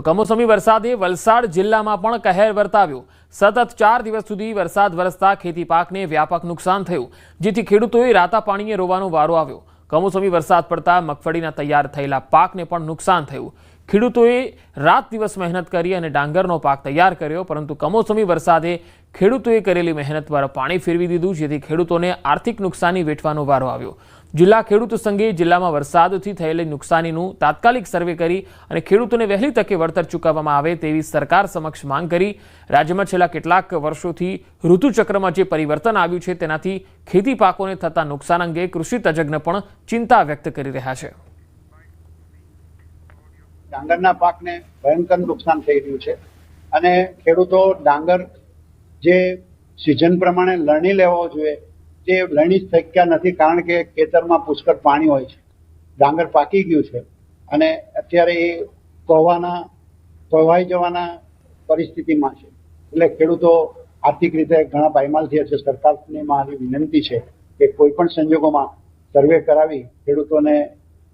કમોસમી વરસાદે વલસાડ જિલ્લામાં પણ કહેર વર્તાવ્યો। સતત 4 દિવસ સુધી વરસાદ વરસતા ખેતી પાકને વ્યાપક નુકસાન થયું, જેથી ખેડૂતોએ રાતા પાણીએ રોવાનો વારો આવ્યો। કમોસમી વરસાદ પડતા મગફળીના તૈયાર થયેલા પાકને પણ નુકસાન થયું। ખેડૂતોએ રાત દિવસ મહેનત કરી અને ડાંગરનો પાક તૈયાર કર્યો, પરંતુ કમોસમી વરસાદે ખેડૂતોએ કરેલી મહેનત પર પાણી ફેરવી દીધું, જેથી ખેડૂતોને આર્થિક નુકસાની વેઠવાનો વારો આવ્યો। જિલ્લા ખેડૂત સંઘે જિલ્લામાં વરસાદથી થયેલી નુકસાનીનું તાત્કાલિક સર્વે કરી અને ખેડૂતોને વહેલી તકે વળતર ચૂકવવામાં આવે તેવી સરકાર સમક્ષ માંગ કરી। રાજ્યમાં છેલ્લા કેટલાક વર્ષોથી ઋતુચક્રમાં જે પરિવર્તન આવ્યું છે, તેનાથી ખેતી પાકોને થતા નુકસાન અંગે કૃષિ તજજ્ઞ પણ ચિંતા વ્યક્ત કરી રહ્યા છે। ડાંગરના પાકને ભયંકર નુકસાન થઈ રહ્યું છે અને ખેડૂતો ડાંગર જે સિઝન પ્રમાણે લણી લેવો જોઈએ તે લણી શક્યા નથી, કારણ કે ખેતરમાં પુષ્કળ પાણી હોય છે। ડાંગર પાકી ગયું છે અને અત્યારે એ કોવાઈ જવાના પરિસ્થિતિમાં છે, એટલે ખેડૂતો આર્થિક રીતે ઘણા પાયમાલ થયા છે। સરકારને મારી વિનંતી છે કે કોઈ પણ સંજોગોમાં સર્વે કરાવી ખેડૂતોને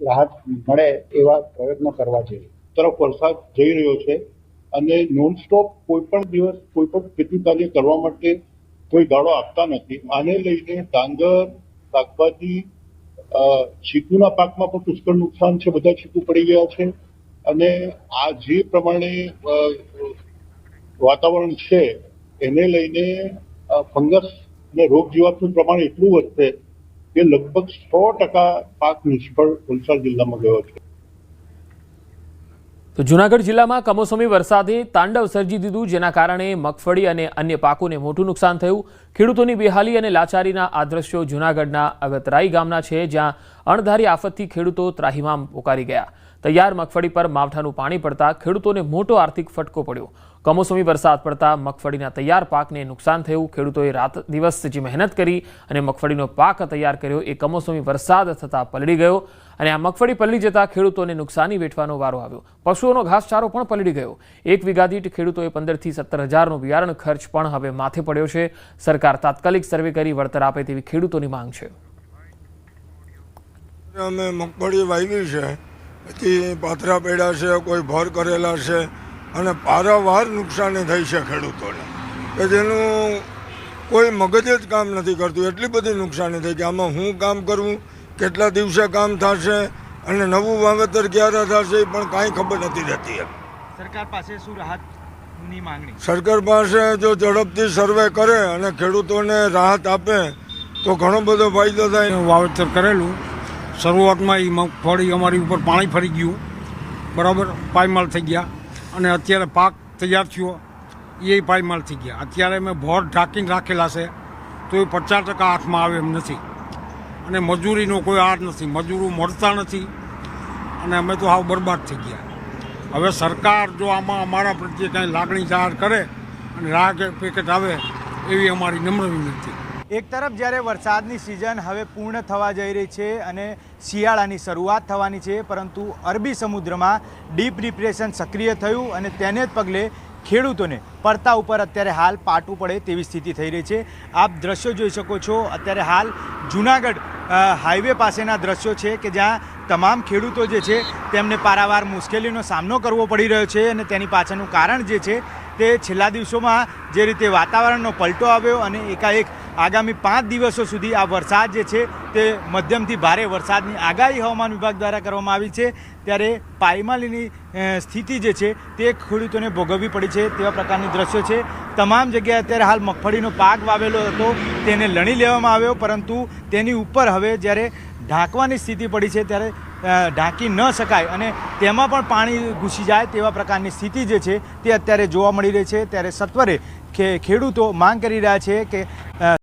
રાહત મળે એવા પ્રયત્નો કરવા જોઈએ। તરફ વરસાદ જઈ રહ્યો છે અને નોનસ્ટોપ કોઈ પણ દિવસ કોઈ પણ ખેતી કાર્ય કરવા માટે કોઈ ગાળો આપતા નથી। આને લઈને ડાંગર, શાકભાજી, ચીકુના પાકમાં પણ પુષ્કળ નુકસાન છે, બધા ચીકુ પડી ગયા છે અને આ જે પ્રમાણે વાતાવરણ છે એને લઈને ફંગસ અને રોગ જીવાતનું પ્રમાણ એટલું વધશે કે લગભગ 100% પાક નિષ્ફળ વલસાડ જિલ્લામાં ગયો છે। તો જૂનાગઢ જિલ્લામાં કમોસમી વરસાદે તાંડવ સર્જી દીધું, જેના કારણે મગફળી અને અન્ય પાકોને મોટું નુકસાન થયું। ખેડૂતોની બેહાલી અને લાચારીના આ દ્રશ્યો જૂનાગઢના અગતરાઈ ગામના છે, જ્યાં અણધારી આફતથી ખેડૂતો ત્રાહિમામ પોકારી ગયા। તૈયાર મગફળી પર માવઠાનું પાણી પડતા ખેડૂતોને મોટો આર્થિક ફટકો પડ્યો। કમોસમી વરસાદ પડતા મગફળીના તૈયાર પાકને નુકસાન થયું। ખેડૂતોએ રાત દિવસ જે મહેનત કરી અને મગફળીનો પાક તૈયાર કર્યો, એ કમોસમી વરસાદ થતાં પલળી ગયો અને આ મગફળી પલળી જતા ખેડૂતોને નુકસાની વેઠવાનો વારો આવ્યો। પશુઓનો ઘાસચારો પણ પલળી ગયો। 1 વીઘા દીઠ ખેડૂતોએ 15,000 થી 17,000નો બિયારણ ખર્ચ પણ હવે માથે પડ્યો છે। સરકાર તાત્કાલિક સર્વે કરી વળતર આપે તેવી ખેડૂતોની માંગ છે। અમે મગફળી વાવી છે, પછી પાથરા પડ્યા છે, કોઈ ભર કરેલા છે અને પારાવાર નુકસાની થઈ છે ખેડૂતોને, કે જેનું કોઈ મગજ જ કામ નથી કરતું। એટલી બધી નુકસાની થઈ કે આમાં હું કામ કરવું, કેટલા દિવસે કામ થશે અને નવું વાવેતર ક્યારે થશે એ પણ કાંઈ ખબર નથી રહેતી। સરકાર પાસે શું રાહતની માંગણી? સરકાર પાસે જો ઝડપથી સર્વે કરે અને ખેડૂતોને રાહત આપે તો ઘણો બધો ફાયદો થાય। વાવેતર કરેલું, શરૂઆતમાં એ મગફળી અમારી ઉપર પાણી ફરી ગયું, બરાબર પાયમાલ થઈ ગયા અને અત્યારે પાક તૈયાર થયો એ પાયમાલ થઈ ગયા। અત્યારે મેં ભોર ઢાંકીને રાખેલા છે તો એ 50% હાથમાં આવે એમ નથી અને મજૂરીનો કોઈ આર નથી, મજૂરો મળતા નથી અને અમે તો હાવ બરબાદ થઈ ગયા। હવે સરકાર જો આમાં અમારા પ્રત્યે કાંઈ લાગણી જાહેર કરે અને રાહ પેકેટ આવે એવી અમારી નમ્ર વિનંતી। એક તરફ જ્યારે વરસાદની સિઝન હવે પૂર્ણ થવા જઈ રહી છે અને શિયાળાની શરૂઆત થવાની છે, પરંતુ અરબી સમુદ્રમાં ડીપ ડિપ્રેશન સક્રિય થયું અને તેને જ પગલે ખેડૂતોને પડતા ઉપર અત્યારે હાલ પાટવું પડે તેવી સ્થિતિ થઈ રહી છે। આપ દ્રશ્યો જોઈ શકો છો, અત્યારે હાલ જૂનાગઢ હાઈવે પાસેના દ્રશ્યો છે કે જ્યાં તમામ ખેડૂતો જે છે તેમને પારાવાર મુશ્કેલીનો સામનો કરવો પડી રહ્યો છે અને તેની પાછળનું કારણ જે છે તે છેલ્લા દિવસોમાં જે રીતે વાતાવરણનો પલટો આવ્યો અને એકાએક આગામી 5 દિવસો સુધી આ વરસાદ જે છે તે મધ્યમથી ભારે વરસાદની આગાહી હવામાન વિભાગ દ્વારા કરવામાં આવી છે, ત્યારે પાયમાલીની સ્થિતિ જે છે તે ખેડૂતોને ભોગવવી પડી છે તેવા પ્રકારની દ્રશ્યો છે। તમામ જગ્યાએ અત્યારે હાલ મગફળીનો પાક વાવેલો હતો તેને લણી લેવામાં આવ્યો, પરંતુ તેની ઉપર હવે જ્યારે ઢાંકવાની સ્થિતિ પડી છે ત્યારે ઢાંકી ન શકાય અને તેમાં પણ પાણી ઘૂસી જાય તેવા પ્રકારની સ્થિતિ જે છે તે અત્યારે જોવા મળી રહી છે। ત્યારે સત્વરે ખેડૂતો માંગ કરી રહ્યા છે કે